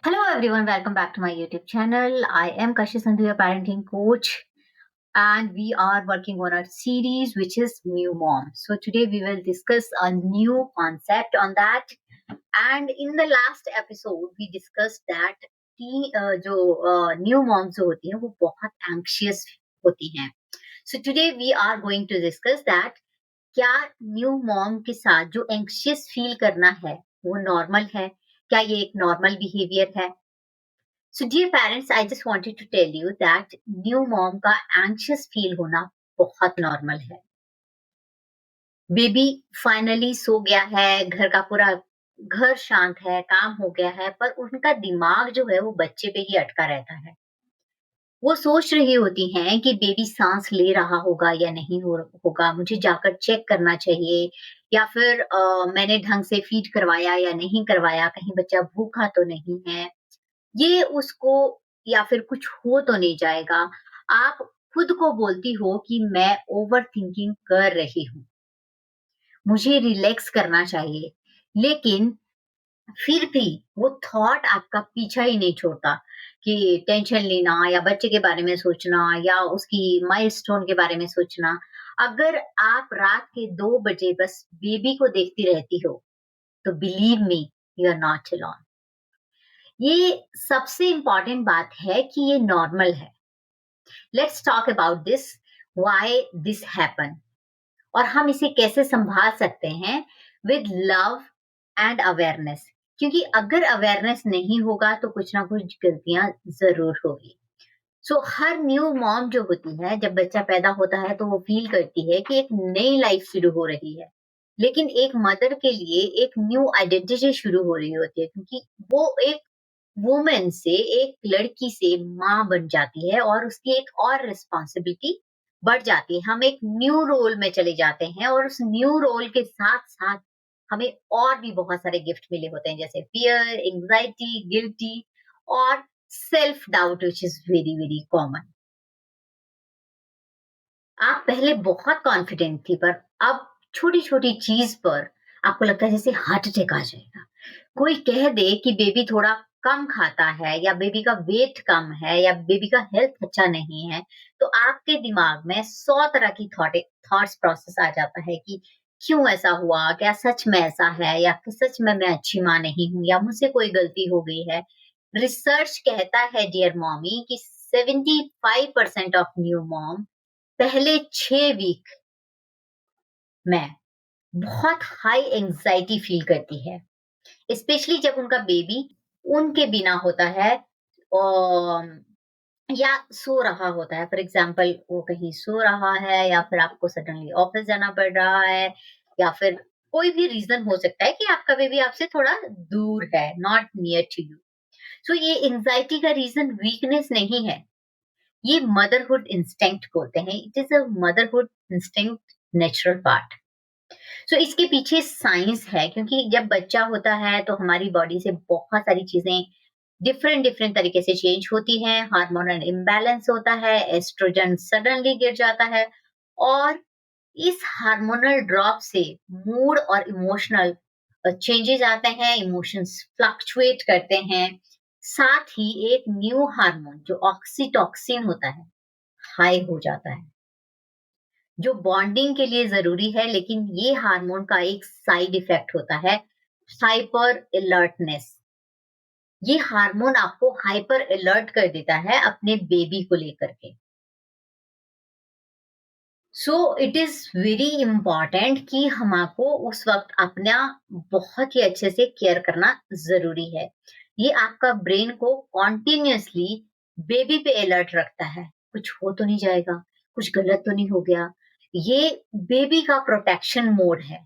Hello everyone, welcome back to my YouTube channel. I am Kashi Sandhu, your parenting coach, and we are working on our series which is New Mom. So today we will discuss a new concept on that. And in the last episode we discussed that जो new moms जो होती हैं वो बहुत anxious होती हैं. So today we are going to discuss that क्या new mom के साथ जो एंक्शियस फील करना है वो नॉर्मल है? क्या ये एक नॉर्मल बिहेवियर है? So, dear parents, I just wanted to tell you that new mom का एंग्शियस फील होना बहुत नॉर्मल है. बेबी फाइनली सो गया है, घर का पूरा घर शांत है, काम हो गया है, पर उनका दिमाग जो है वो बच्चे पे ही अटका रहता है. वो सोच रही होती हैं कि बेबी सांस ले रहा होगा या नहीं होगा, मुझे जाकर चेक करना चाहिए, या फिर मैंने ढंग से फीड करवाया या नहीं करवाया, कहीं बच्चा भूखा तो नहीं है, ये उसको, या फिर कुछ हो तो नहीं जाएगा. आप खुद को बोलती हो कि मैं ओवरथिंकिंग कर रही हूँ, मुझे रिलैक्स करना चाहिए. लेकिन फिर भी वो थॉट आपका पीछा ही नहीं छोड़ता कि टेंशन लेना या बच्चे के बारे में सोचना या उसकी माइलस्टोन के बारे में सोचना. अगर आप रात के 2 बजे बस बेबी को देखती रहती हो, तो believe me, you are not alone. ये सबसे इम्पोर्टेंट बात है कि ये नॉर्मल है. Let's talk about this, why this happen, और हम इसे कैसे संभाल सकते हैं विद लव एंड अवेयरनेस. क्योंकि अगर अवेयरनेस नहीं होगा तो कुछ ना कुछ गलतियां जरूर होगी. हर न्यू मॉम जो होती है, जब बच्चा पैदा होता है तो वो फील करती है कि एक नई लाइफ शुरू हो रही है. लेकिन एक मदर के लिए एक न्यू आइडेंटिटी शुरू हो रही होती है, क्योंकि वो एक वुमेन से, एक लड़की से माँ बन जाती है और उसकी एक और रिस्पॉन्सिबिलिटी बढ़ जाती है. हम एक न्यू रोल में चले जाते हैं और उस न्यू रोल के साथ साथ हमें और भी बहुत सारे गिफ्ट मिले होते हैं, जैसे फियर, एंजाइटी, गिल्टी और self doubt, which is very very common. आप पहले बहुत कॉन्फिडेंट थी, पर अब छोटी छोटी चीज पर आपको लगता है जैसे हार्ट अटैक आ जाएगा. कोई कह दे कि बेबी थोड़ा कम खाता है, या बेबी का वेट कम है, या बेबी का हेल्थ अच्छा नहीं है, तो आपके दिमाग में 100 तरह की थॉट्स प्रोसेस आ जाता है कि क्यों ऐसा हुआ, क्या सच में ऐसा है, या कि सच में मैं अच्छी माँ नहीं हूँ, या मुझसे कोई गलती हो गई है. रिसर्च कहता है डियर मॉमी कि 75% ऑफ न्यू मॉम पहले 6 वीक में बहुत हाई एंजाइटी फील करती है, स्पेशली जब उनका बेबी उनके बिना होता है, और या सो रहा होता है. फॉर एग्जाम्पल, वो कहीं सो रहा है, या फिर आपको सडनली ऑफिस जाना पड़ रहा है, या फिर कोई भी रीजन हो सकता है कि आपका बेबी आपसे थोड़ा दूर है, नॉट नियर टू यू. ये एंजाइटी का रीजन वीकनेस नहीं है, ये मदरहुड इंस्टिंक्ट बोलते हैं. It is a motherhood instinct, natural part. इसके पीछे साइंस है, क्योंकि जब बच्चा होता है तो हमारी बॉडी से बहुत सारी चीजें डिफरेंट डिफरेंट तरीके से चेंज होती हैं. हार्मोनल इम्बैलेंस होता है, एस्ट्रोजन सडनली गिर जाता है, और इस हार्मोनल ड्रॉप से मूड और इमोशनल चेंजेस आते हैं, इमोशंस फ्लक्चुएट करते हैं. साथ ही एक न्यू हार्मोन जो ऑक्सीटॉक्सिन होता है, हाई हो जाता है, जो बॉन्डिंग के लिए जरूरी है. लेकिन ये हार्मोन का एक साइड इफेक्ट होता है, हाइपर अलर्टनेस. ये हार्मोन आपको हाइपर अलर्ट कर देता है अपने बेबी को लेकर के. इट इज वेरी इंपॉर्टेंट कि हमको उस वक्त अपना बहुत ही अच्छे से केयर करना जरूरी है. ये आपका ब्रेन को कॉन्टिन्यूसली बेबी पे अलर्ट रखता है, कुछ हो तो नहीं जाएगा, कुछ गलत तो नहीं हो गया. ये बेबी का प्रोटेक्शन मोड है.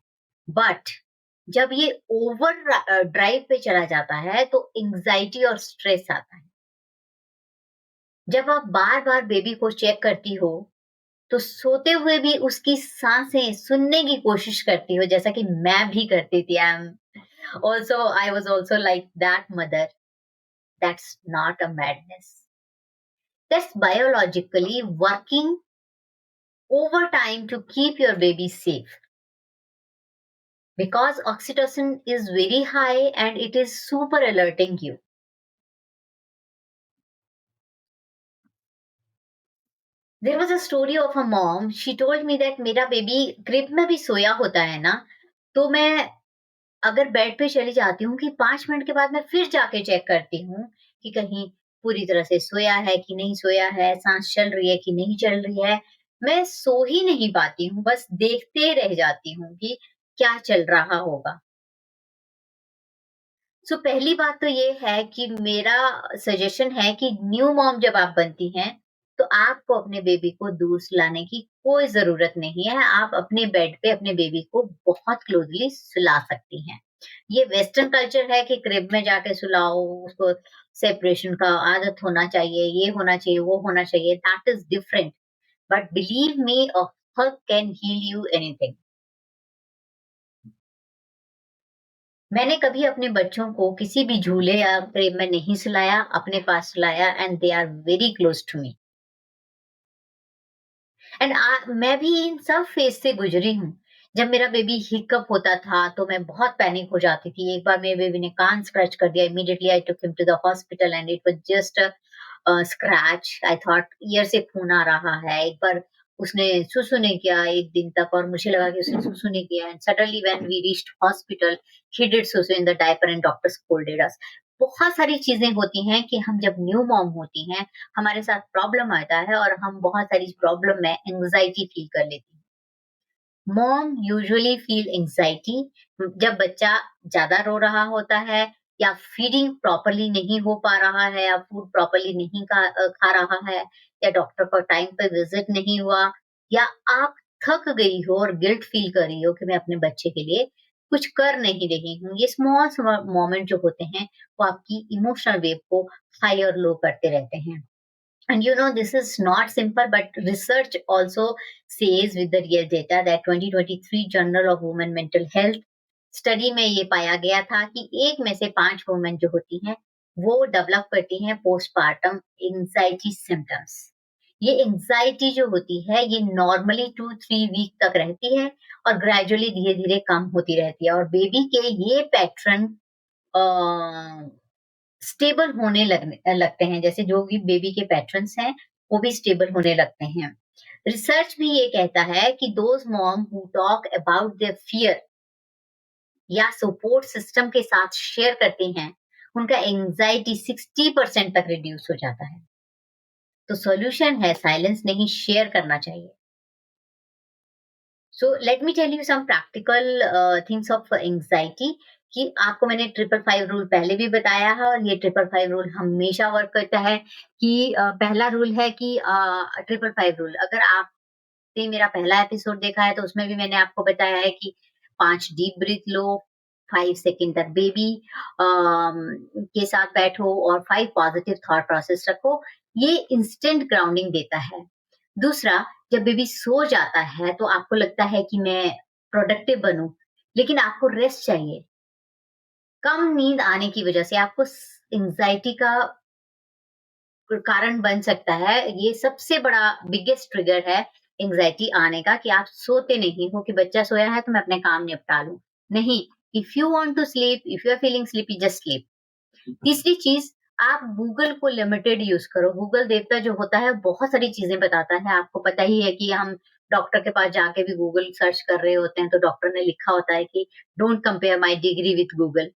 बट जब ये ओवर ड्राइव पे चला जाता है तो एंजाइटी और स्ट्रेस आता है. जब आप बार बार बेबी को चेक करती हो, तो सोते हुए भी उसकी सांसें सुनने की कोशिश करती हो, जैसा कि मैं भी करती थी. I was also like that mother. That's not a madness, that's biologically working over time to keep your baby safe, because oxytocin is very high and it is super alerting you. There was a story of a mom, she told me that मेरा baby crib में भी सोया होता है ना, तो मैं अगर bed पे चली जाती हूँ कि 5 मिनट के बाद मैं फिर जाके चेक करती हूँ कि कहीं पूरी तरह से सोया है कि नहीं सोया है, साँस चल रही है कि नहीं चल रही है। मैं सो ही नहीं पाती हूँ, बस देखते रह जाती हूँ कि क्या चल रहा होगा। सो पहली बात तो ये है कि मेरा सजेशन है कि न्यू मॉम जब आप बनती हैं, तो आपको अपने बेबी को दूर सुलाने की कोई ज़रूरत नहीं है। आप अपने बेड पे अपने बेबी को बहुत क्लोज़ली सुला सकती हैं। ये वेस्टर्न कल्चर है कि क्रिब में जाके सुलाओ, उसको सेपरेशन का आदत होना चाहिए, ये होना चाहिए, वो होना चाहिए, that is different. But believe me a hug can heal you anything. मैंने कभी अपने बच्चों को किसी भी झूले या प्रेम में नहीं सुलाया, अपने पास सुलाया and they are very close to me. And मैं भी इन सब फेज से गुजरी हूँ। जब मेरा बेबी हिकअप होता था तो मैं बहुत पैनिक हो जाती थी। एक बार मेरे बेबी ने कान स्क्रैच कर दिया, immediately I took him to the hospital and it was just scratch. I thought ear से खून आ रहा है। एक बार उसने सुसु नहीं किया 1 दिन तक और मुझे लगा कि उसने सुसु नहीं किया and suddenly when we reached hospital he did सुसु in the diaper and doctor scolded us. बहुत सारी चीज़ें होती हैं कि हम जब न्यू मॉम होती हैं, हमारे साथ प्रॉब्लम आता है और हम बहुत सारी प्रॉब्लम में एंग्जायटी फील कर लेती हैं। मॉम यूजुअली फील एंग्जायटी जब बच्चा ज़्यादा रो रहा होता है या फीडिंग प्रॉपर्ली नहीं हो पा रहा है या फूड प्रॉपर्ली नहीं खा रहा है या डॉक्टर का टाइम पे विज़िट नहीं हुआ या आप थक गई हो और गिल्ट फील कर रही हो कि मैं अपने बच्चे के लिए कुछ कर नहीं रही हूँ। ये स्मॉल मोमेंट जो होते हैं, वो आपकी इमोशनल वेव को हाई और लो करते रहते हैं। And you know, this is not simple, but research also says with the real data that 2023 Journal of Women Mental Health study में ये पाया गया था कि एक में से 5 वुमेन जो होती हैं, वो डेवलप करती हैं पोस्टपार्टम एंग्जायटी सिम्पटम्स। ये एंग्जायटी जो होती है, ये नॉर्मली 2-3 वीक तक रहती है और ग्रेजुअली धीरे-धीरे कम होती रहती है और बेबी के ये पैटर्न अ, स्टेबल होने लगते हैं, जैसे जो भी बेबी के पैटर्न्स हैं, वो भी स्टेबल होने लगते हैं। रिसर्च भी ये कहता है कि those mom who talk about their fear या सपोर्ट सिस्टम के साथ शेयर करती हैं, उनका एंग्ज़ायटी 60% तक रिड्यूस हो जाता है। तो सॉल्यूशन है साइलेंस नहीं, शेयर करना चाहिए। So let me tell you some practical things of anxiety कि आपको मैंने ट्रिपल फाइव रूल पहले भी बताया है और ये ट्रिपल फाइव रूल हमेशा वर्क करता है कि पहला रूल है कि ट्रिपल फाइव रूल अगर आपने मेरा पहला एपिसोड देखा है तो उसमें भी मैंने आपको बताया है कि 5 डीप ब्रीथ लो, 5 सेकंड तक बेबी के साथ बैठो और 5 पॉजिटिव थॉट प्रोसेस रखो। ये इंस्टेंट ग्राउंडिंग देता है। दूसरा, जब बेबी सो जाता है तो आपको लगता है कि मैं प्रोडक्टिव बनूं, लेकिन आपको रेस्ट चाहिए। कम नींद आने की वजह से आपको एंजाइटी का कारण बन सकता है। ये सबसे बड़ा बिगेस्ट ट्रिगर है एंजाइटी आने का कि आप सोते नहीं हो कि बच्चा सोया है तो मैं अपने काम निपटा लूं। नहीं, if you want to sleep, if you are feeling sleepy, just sleep. तीसरी चीज, आप गूगल को लिमिटेड यूज करो। गूगल देवता जो होता है बहुत सारी चीजें बताता है। आपको पता ही है कि हम डॉक्टर के पास जाके भी गूगल सर्च कर रहे होते हैं तो डॉक्टर ने लिखा होता है कि don't compare my degree with Google.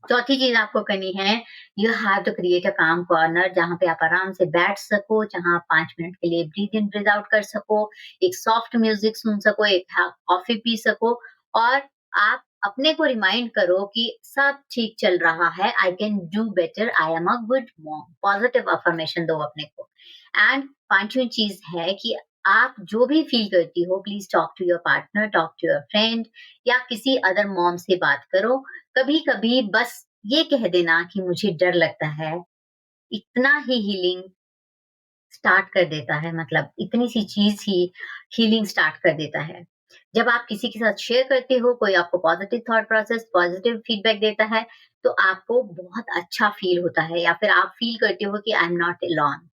चौथी चीज आपको करनी है, you have to create a calm corner जहाँ पे आप आराम से बैठ सको, जहाँ आप 5 मिनट के लिए ब्रीथ इन ब्रीथ आउट कर सको, एक सॉफ्ट म्यूजिक सुन सको, एक कॉफी पी सको और आप अपने को रिमाइंड करो कि सब ठीक चल रहा है, I can do better, I am a good mom. Positive affirmation दो अपने को। एंड पांचवी चीज है कि आप जो भी फील करती हो, please talk to your partner, talk to your friend या किसी अदर मॉम से बात करो। कभी-कभी बस ये कह देना कि मुझे डर लगता है, इतना ही हीलिंग स्टार्ट कर देता है, मतलब इतनी सी चीज़ ही हीलिंग स्टार्ट कर देता है। जब आप किसी के साथ शेयर करते हो, कोई आपको positive thought process, positive feedback देता है, तो आपको बहुत अच्छा फील होता है या फिर आप फील करते हो कि I am not alone.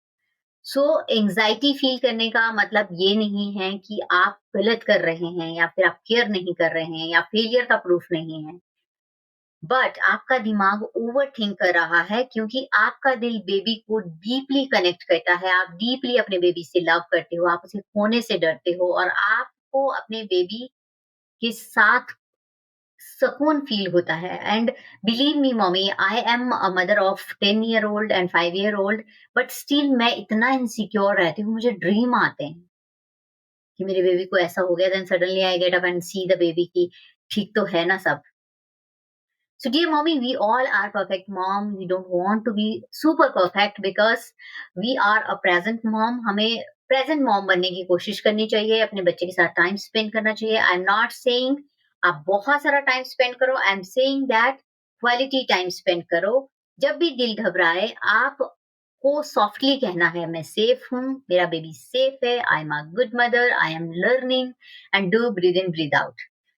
So anxiety feel करने का मतलब ये नहीं है कि आप गलत कर रहे हैं या फिर आप केयर नहीं कर रहे हैं या फेलियर का प्रूफ नहीं है। बट आपका दिमाग ओवरथिंक कर रहा है क्योंकि आपका दिल बेबी को डीपली कनेक्ट करता है। आप डीपली अपने बेबी से लव करते हो, आप उसे खोने से डरते हो और आपको अपने बेबी के साथ सुकून फील होता है। And believe me mummy, I am a mother of 10 year old and 5 year old, but still मैं इतना इनसिक्योर रहती हूँ, मुझे ड्रीम आते हैं कि मेरे बेबी को ऐसा हो गया, then suddenly I get up and see the baby की ठीक तो है ना सब। So, dear mommy, we all are perfect mom. We don't want to be super perfect because we are a present mom. हमें प्रेजेंट मॉम बनने की कोशिश करनी चाहिए, अपने बच्चे के साथ टाइम स्पेंड करना चाहिए। आई एम नॉट सेइंग आप बहुत सारा टाइम स्पेंड करो, I am saying that quality time spend करो। जब भी दिल घबराए, आप को सॉफ्टली कहना है, मैं सेफ हूँ, मेरा बेबी सेफ है, I am a good mother, I am learning and do breathe in breathe out.